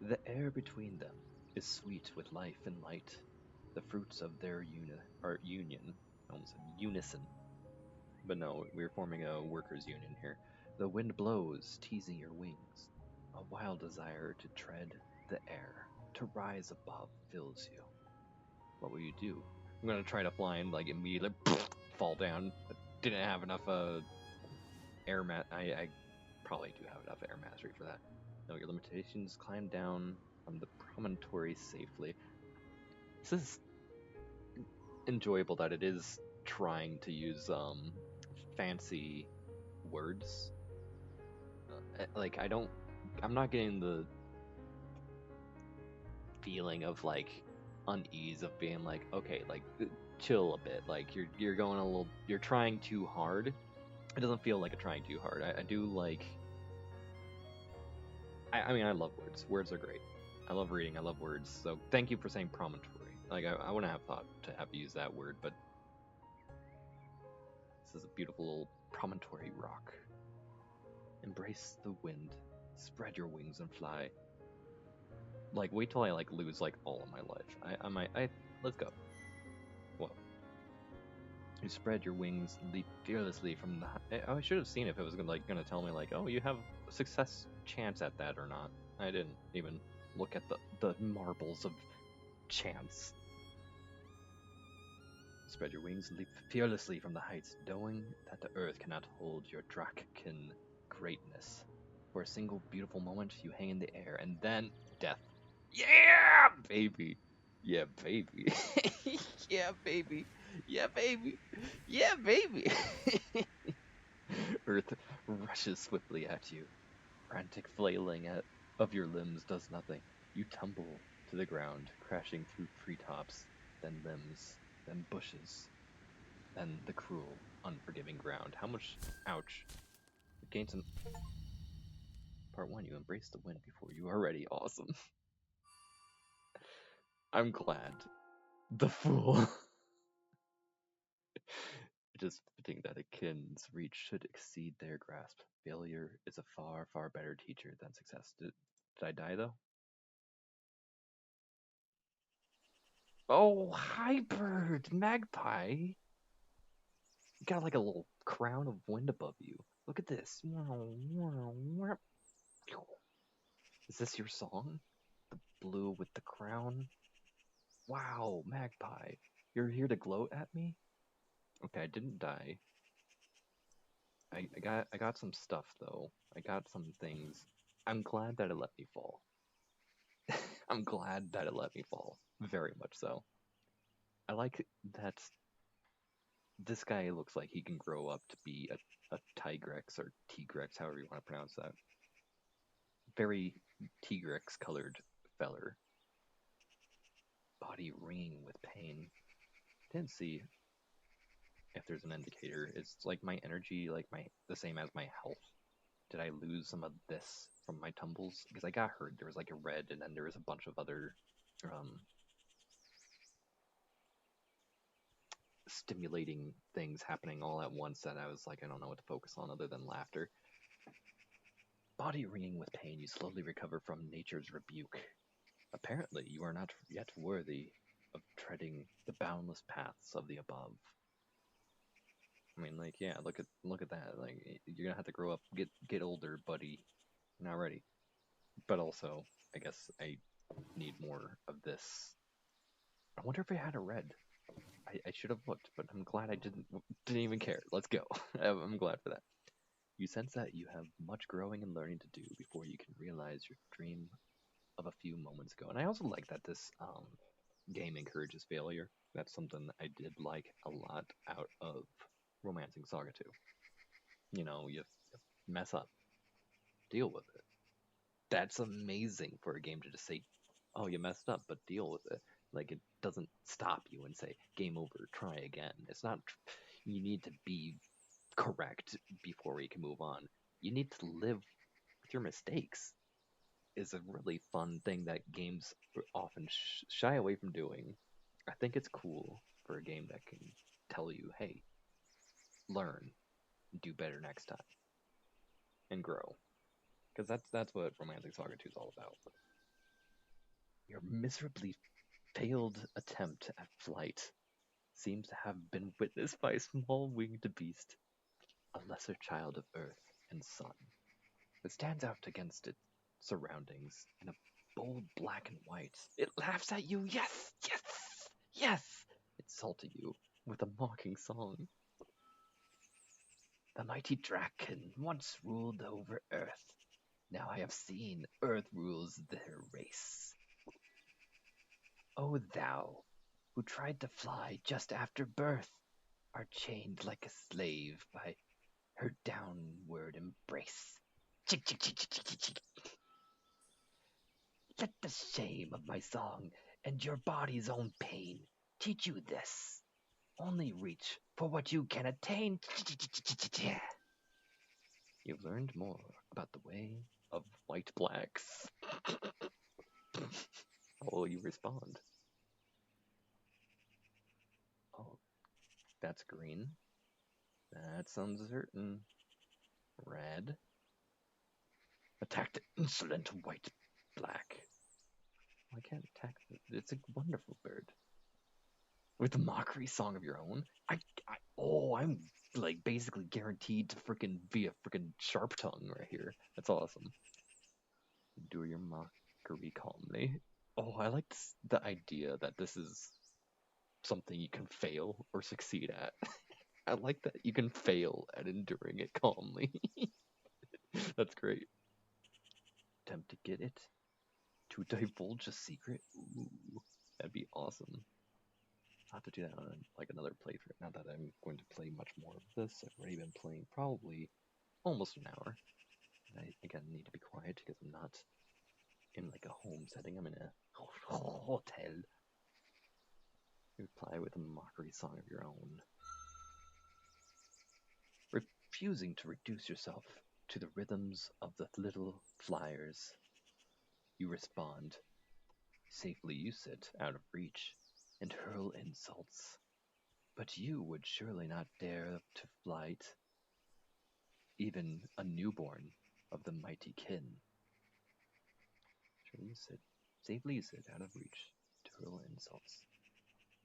The air between them is sweet with life and light, the fruits of their union, almost said unison. But no, we're forming a workers' union here. The wind blows, teasing your wings. A wild desire to tread the air, to rise above, fills you. What will you do? I'm gonna try to fly and like immediately fall down. I didn't have enough I probably do have enough air mastery for that. Know your limitations. Climb down from the promontory safely. This is enjoyable that it is trying to use fancy words. Like I'm not getting the feeling of like unease of being like, okay, like chill a bit. Like you're going a little, you're trying too hard. It doesn't feel like a trying too hard. I do like. I mean, I love words. Words are great. I love reading. I love words. So thank you for saying promontory. Like I wouldn't have thought to have used that word, but this is a beautiful little promontory rock. Embrace the wind. Spread your wings and fly. Like wait till I like lose like all of my life. Let's go. Whoa. You spread your wings and leap fearlessly from the. I should have seen if it was gonna tell me like, oh, you have a success chance at that or not. I didn't even look at the marbles of chance. Spread your wings and leap fearlessly from the heights, knowing that the earth cannot hold your draken greatness. For a single beautiful moment, you hang in the air, and then death. Yeah, baby. Yeah, baby. Yeah, baby. Yeah, baby. Yeah, baby. Earth rushes swiftly at you. Frantic flailing of your limbs does nothing. You tumble to the ground, crashing through treetops, then limbs, then bushes, then the cruel, unforgiving ground. How much? Ouch. You gained some. Part 1, you embrace the wind before you are ready. Awesome. I'm glad. The fool. It is fitting that a kin's reach should exceed their grasp. Failure is a far, far better teacher than success. Did I die though? Oh, hi bird, magpie. You got like a little crown of wind above you. Look at this. Is this your song? The blue with the crown? Wow, magpie. You're here to gloat at me? Okay, I didn't die. I got some stuff though. I got some things. I'm glad that it let me fall. I'm glad that it let me fall. Very much so. I like that this guy looks like he can grow up to be a Tigrex or Tigrex, however you want to pronounce that. very Tigrex colored feller. Body ringing with pain. Didn't see if there's an indicator. It's like my energy, like the same as my health. Did I lose some of this from my tumbles? Because I got hurt. There was like a red, and then there was a bunch of other stimulating things happening all at once that I was like, I don't know what to focus on other than laughter. Body ringing with pain, you slowly recover from nature's rebuke. Apparently, you are not yet worthy of treading the boundless paths of the above. I mean, like, yeah, look at that. Like, you're gonna have to grow up, get older, buddy. You're not ready. But also, I guess I need more of this. I wonder if I had a red. I should have looked, but I'm glad I didn't even care. Let's go. I'm glad for that. You sense that you have much growing and learning to do before you can realize your dream of a few moments ago. And I also like that this game encourages failure. That's something I did like a lot out of Romancing Saga 2. You know, you mess up, deal with it. That's amazing for a game to just say, oh, you messed up, but deal with it. Like, it doesn't stop you and say, game over, try again. It's not, you need to be correct before you can move on. You need to live with your mistakes. Is a really fun thing that games often shy away from doing. I think it's cool for a game that can tell you, hey, learn, do better next time, and grow. Because that's what Romancing Saga 2 is all about. Your miserably failed attempt at flight seems to have been witnessed by a small winged beast, a lesser child of earth and sun. It stands out against its surroundings in a bold black and white. It laughs at you, yes, yes, yes! It salted you with a mocking song. The mighty dragon once ruled over earth. Now I have seen earth rules their race. O thou, who tried to fly just after birth, are chained like a slave by her downward embrace. Chick, chick, chick, chick, chick, chick. Let the shame of my song and your body's own pain teach you this. Only reach for what you can attain. You've learned more about the way of white blacks. How will you respond? Oh, that's green. That's uncertain. Red. Attack the insolent white black. I can't attack it. It's a wonderful bird. With a mockery song of your own? I'm like basically guaranteed to freaking be a freaking sharp tongue right here. That's awesome. Do your mockery calmly. Oh, I like the idea that this is something you can fail or succeed at. I like that you can fail at enduring it calmly. That's great. Attempt to get it? To divulge a secret? Ooh, that'd be awesome. I'll have to do that on like another playthrough. Not that I'm going to play much more of this. I've already been playing probably almost an hour. And I again need to be quiet because I'm not in like a home setting. I'm in a hotel. Reply with a mockery song of your own. Refusing to reduce yourself to the rhythms of the little flyers, you respond. Safely you sit out of reach and hurl insults. But you would surely not dare to flight, even a newborn of the mighty kin. Safely you sit out of reach to hurl insults.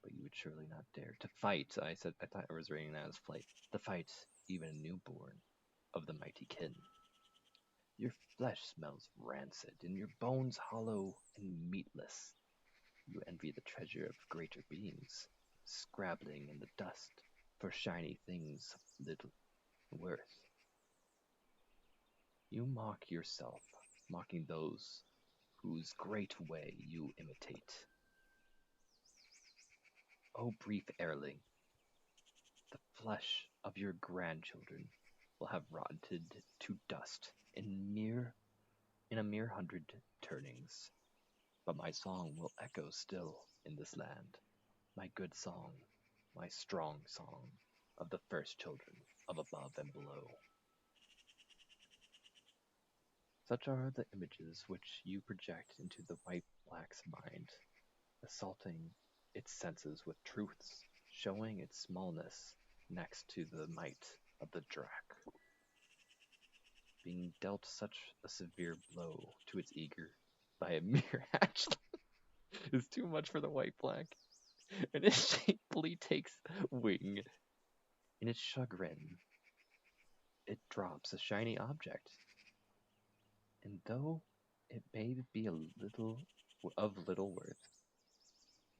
But you would surely not dare to fight. I thought I was reading that as flight. To fight even a newborn of the mighty kin. Your flesh smells rancid, and your bones hollow and meatless. You envy the treasure of greater beings, scrabbling in the dust for shiny things of little worth. You mock yourself, mocking those whose great way you imitate. O brief heirling, the flesh of your grandchildren will have rotted to dust in in a mere 100 turnings, but my song will echo still in this land, my good song, my strong song of the first children of above and below. Such are the images which you project into the white black's mind, assaulting its senses with truths, showing its smallness next to the might of the drac. Being dealt such a severe blow to its eager by a mere hatchling is too much for the white black, and it shapely takes wing. In its chagrin, it drops a shiny object, and though it may be of little worth,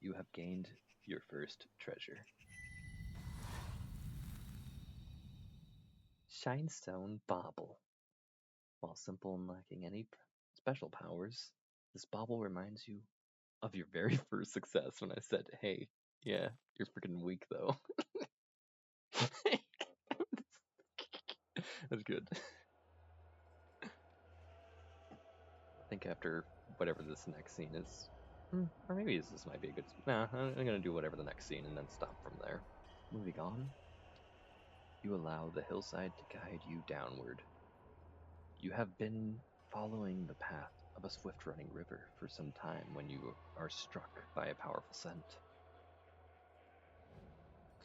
you have gained your first treasure. Shinestone Bauble. While simple and lacking any special powers, this bauble reminds you of your very first success when I said, hey, yeah, you're freaking weak though. That's good. I think after whatever this next scene is, or maybe this might be a good. Nah, I'm gonna do whatever the next scene and then stop from there. Moving on, you allow the hillside to guide you downward. You have been following the path of a swift-running river for some time when you are struck by a powerful scent.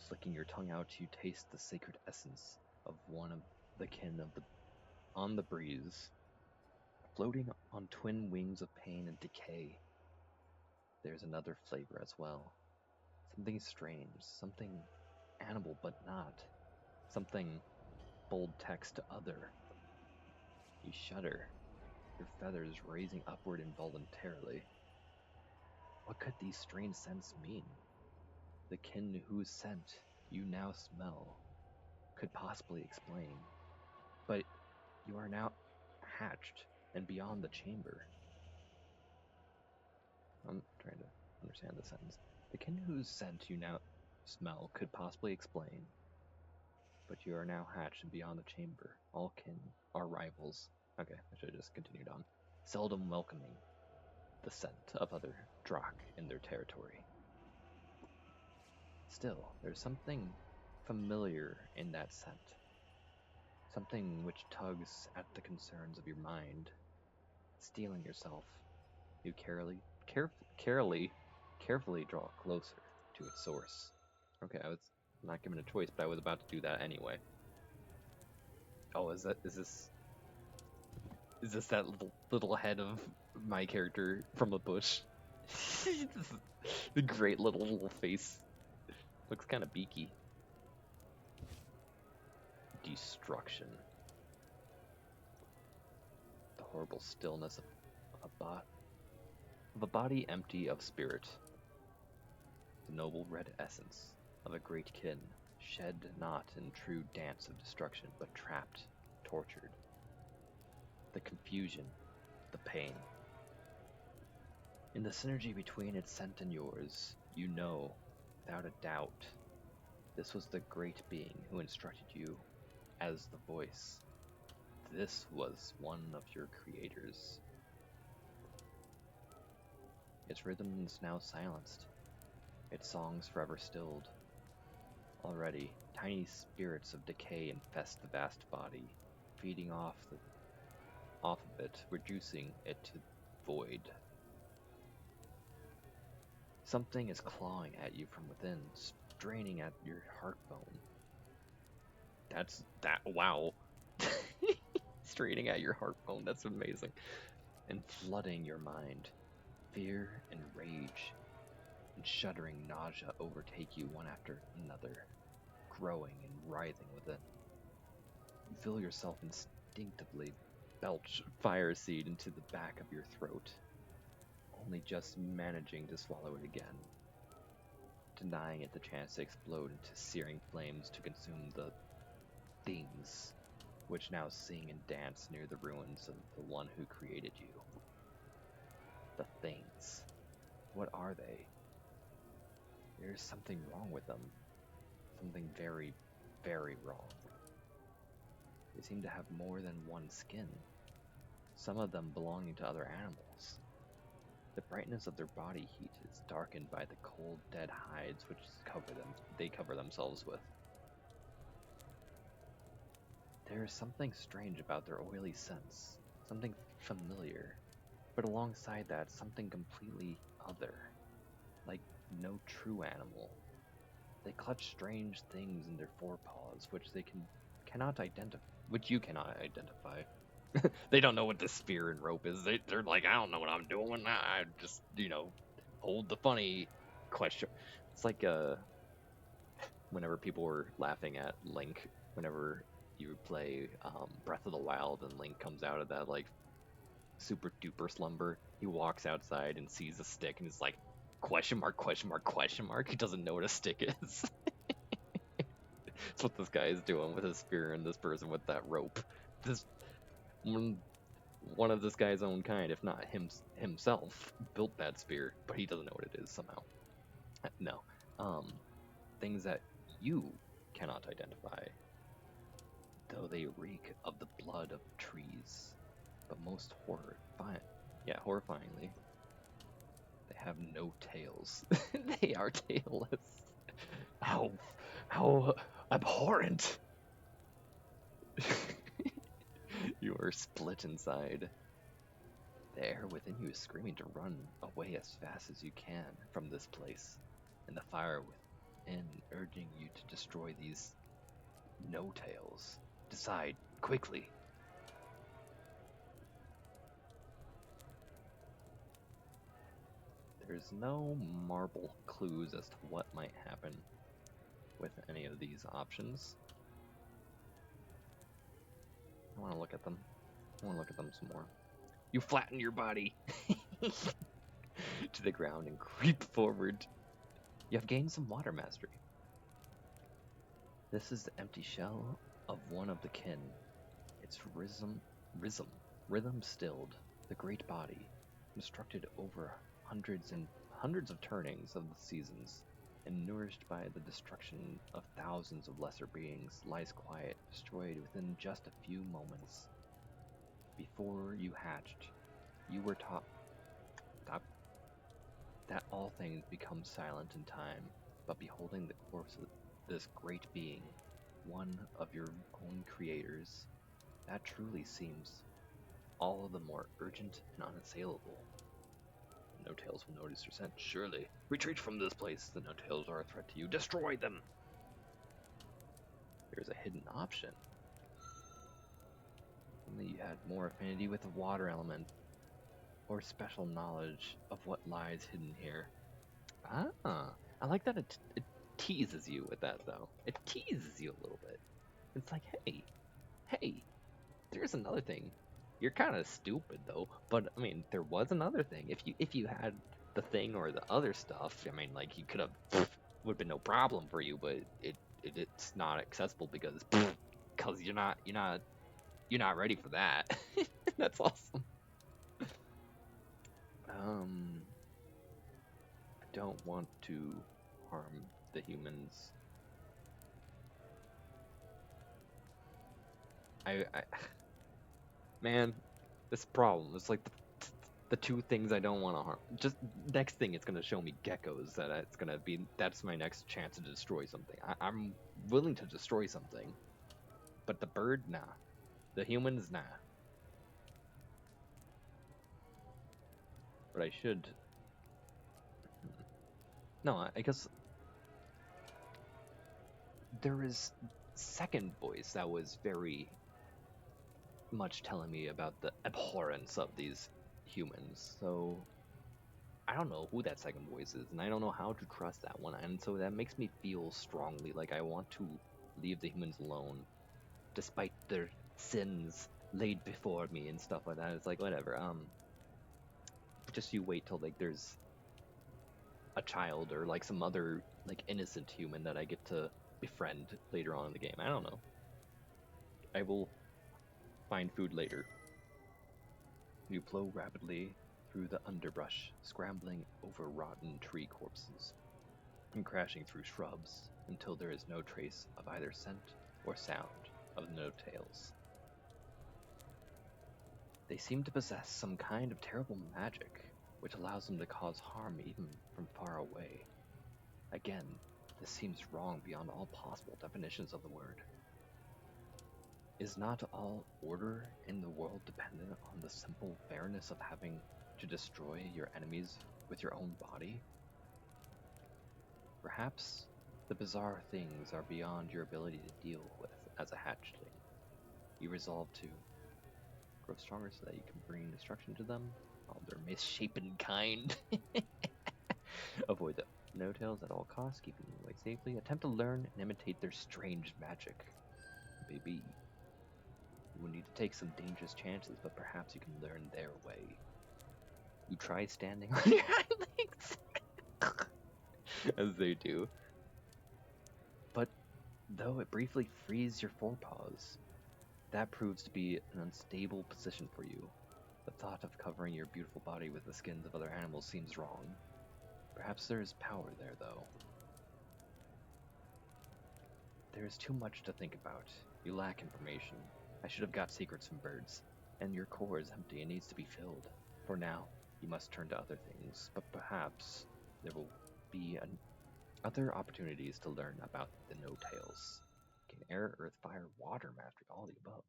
Flicking your tongue out, you taste the sacred essence of one of the kin of the on the breeze, floating on twin wings of pain and decay. There's another flavor as well. Something strange, something animal but not. Something bold text to other. You shudder, your feathers raising upward involuntarily. What could these strange scents mean? The kin whose scent you now smell could possibly explain. But you are now hatched and beyond the chamber. I'm trying to understand the sentence. The kin whose scent you now smell could possibly explain, but you are now hatched and beyond the chamber. All kin are rivals. Okay, I should have just continued on. Seldom welcoming the scent of other Drak in their territory. Still, there's something familiar in that scent. Something which tugs at the concerns of your mind. Steeling yourself, you carefully draw closer to its source. Okay, I was not given a choice, but I was about to do that anyway. Oh, is this that little head of my character from a bush? The great little face. Looks kind of beaky. Destruction. The horrible stillness of a body empty of spirit. The noble red essence of a great kin, shed not in true dance of destruction, but trapped, tortured. The confusion, the pain. In the synergy between its scent and yours, you know, without a doubt, this was the great being who instructed you as the voice. This was one of your creators. Its rhythm is now silenced, its songs forever stilled. Already, tiny spirits of decay infest the vast body, feeding off of it, reducing it to void. Something is clawing at you from within, straining at your heartbone. Wow. Straining at your heartbone, that's amazing. And flooding your mind. Fear and rage and shuddering nausea overtake you one after another, growing and writhing within. You feel yourself instinctively belch fire seed into the back of your throat, only just managing to swallow it again, denying it the chance to explode into searing flames to consume the things which now sing and dance near the ruins of the one who created you. The things. What are they? There's something wrong with them. Something very, very wrong. They seem to have more than one skin. some of them belonging to other animals. The brightness of their body heat is darkened by the cold, dead hides which they cover themselves with. There is something strange about their oily scents, something familiar, but alongside that, something completely other, like no true animal. They clutch strange things in their forepaws, which you cannot identify. They don't know what the spear and rope is. They're like, I don't know what I'm doing. I just, hold the funny question. It's like whenever people were laughing at Link, whenever you play Breath of the Wild and Link comes out of that like super duper slumber, he walks outside and sees a stick and he's like, question mark, question mark, question mark. He doesn't know what a stick is. That's what this guy is doing with his spear and this person with that rope. This one of this guy's own kind, if not himself, built that spear, but he doesn't know what it is somehow. No. Things that you cannot identify, though they reek of the blood of trees, but most horrifyingly, they have no tails. They are tailless. How abhorrent! You are split inside. The air within you is screaming to run away as fast as you can from this place, and the fire within urging you to destroy these no-tails. Decide, quickly. There's no marble clues as to what might happen with any of these options. I want to look at them. I want to look at them some more. You flatten your body to the ground and creep forward. You have gained some water mastery. This is the empty shell of one of the kin. Its rhythm stilled, the great body, constructed over hundreds and hundreds of turnings of the seasons, and nourished by the destruction of thousands of lesser beings, lies quiet, destroyed within just a few moments. Before you hatched, you were taught that all things become silent in time, but beholding the corpse of this great being, one of your own creators, that truly seems all the more urgent and unassailable. The no-tails will notice your scent, surely. Retreat from this place. The no-tails are a threat to you. Destroy them! There's a hidden option. Only you had more affinity with the water element, or special knowledge of what lies hidden here. Ah, I like that it teases you with that, though. It teases you a little bit. It's like, hey, there's another thing. You're kind of stupid, though, but, I mean, there was another thing. If you had the thing or the other stuff, I mean, like, he could have, would have been no problem for you, but it's not accessible because you're not ready for that. That's awesome. I don't want to harm the humans. Man, this problem. It's like the two things I don't want to harm. Just next thing, it's gonna show me geckos. That's my next chance to destroy something. I'm willing to destroy something, but the bird, nah. The humans, nah. But I should. No, I guess there is second voice that was very much telling me about the abhorrence of these humans. So I don't know who that second voice is, and I don't know how to trust that one. And so that makes me feel strongly like I want to leave the humans alone, despite their sins laid before me and stuff like that. It's like, whatever. Just you wait till like there's a child or like some other like innocent human that I get to befriend later on in the game. I don't know. I will find food later. You plow rapidly through the underbrush, scrambling over rotten tree corpses and crashing through shrubs until there is no trace of either scent or sound of no tails. They seem to possess some kind of terrible magic, which allows them to cause harm even from far away. Again, this seems wrong beyond all possible definitions of the word. Is not all order in the world dependent on the simple fairness of having to destroy your enemies with your own body? Perhaps the bizarre things are beyond your ability to deal with as a hatchling. You resolve to grow stronger so that you can bring destruction to them, all their misshapen kind. Avoid the no-tails at all costs, keeping them away safely. Attempt to learn and imitate their strange magic. Baby. You will need to take some dangerous chances, but perhaps you can learn their way. You try standing on your hind legs, as they do. But though it briefly frees your forepaws, that proves to be an unstable position for you. The thought of covering your beautiful body with the skins of other animals seems wrong. Perhaps there is power there, though. There is too much to think about. You lack information. I should have got secrets from birds. And your core is empty and needs to be filled. For now, you must turn to other things, but perhaps there will be other opportunities to learn about the no-tails. Can air, earth, fire, water mastery, all the above.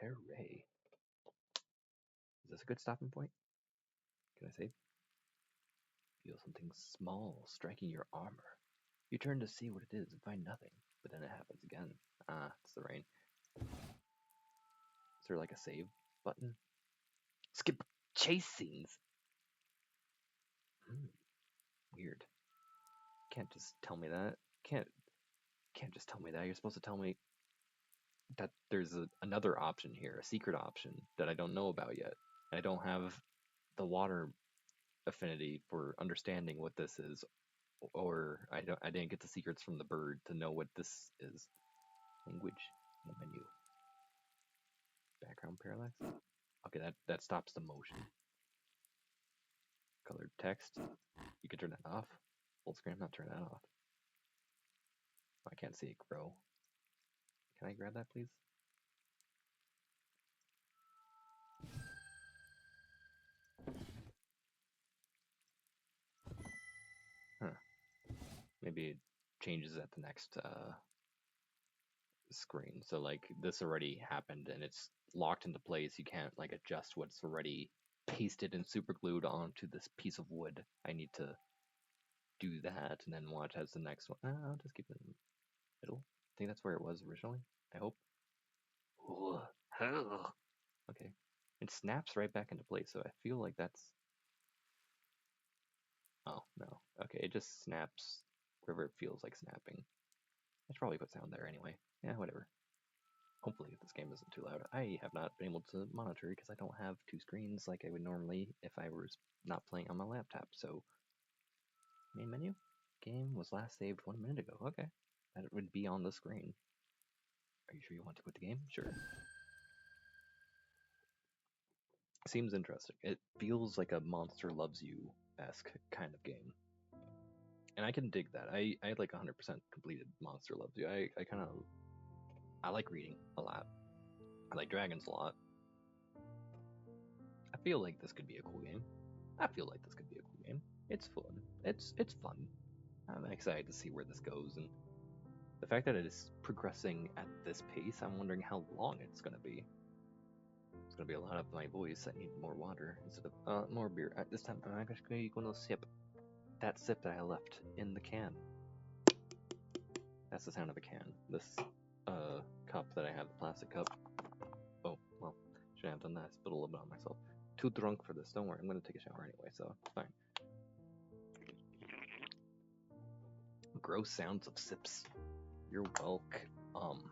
Hooray. Is this a good stopping point? Can I save? Feel something small striking your armor. You turn to see what it is and find nothing, but then it happens again. Ah, it's the rain. Is there like a save button? Skip chase scenes. Weird. Can't just tell me that. Can't just tell me that. You're supposed to tell me that there's another option here, a secret option that I don't know about yet. I don't have the water affinity for understanding what this is, or I didn't get the secrets from the bird to know what this is. Language in the menu. Background parallax. Okay, that stops the motion. Colored text. You can turn that off. Full screen. I'm not turning that off. I can't see it grow. Can I grab that, please? Huh. Maybe it changes at the next screen. So like this already happened and it's locked into place. You can't like adjust what's already pasted and super glued onto this piece of wood. I need to do that and then watch as the next one. I'll just keep it in the middle. I think that's where it was originally. I hope. Okay. It snaps right back into place, so I feel like that's... Oh, no. Okay, it just snaps wherever it feels like snapping. I should probably put sound there anyway. Yeah, whatever. Hopefully this game isn't too loud. I have not been able to monitor because I don't have two screens like I would normally if I was not playing on my laptop, so... Main menu? Game was last saved 1 minute ago. Okay. That would be on the screen. Are you sure you want to quit the game? Sure. Seems interesting. It feels like a Monster Loves You-esque kind of game. And I can dig that. I like 100% completed Monster Loves You. I like reading a lot. I like dragons a lot. I feel like this could be a cool game. It's fun. It's fun. I'm excited to see where this goes, and the fact that it is progressing at this pace, I'm wondering how long it's gonna be. It's gonna be a lot of my voice. I need more water instead of more beer. At this time, I'm actually gonna sip that sip that I left in the can. That's the sound of a can. This cup that I have, the plastic cup. Oh, well, shouldn't have done that. I spilled a little bit on myself. Too drunk for this. Don't worry, I'm gonna take a shower anyway, so it's fine. Gross sounds of sips. You're welcome.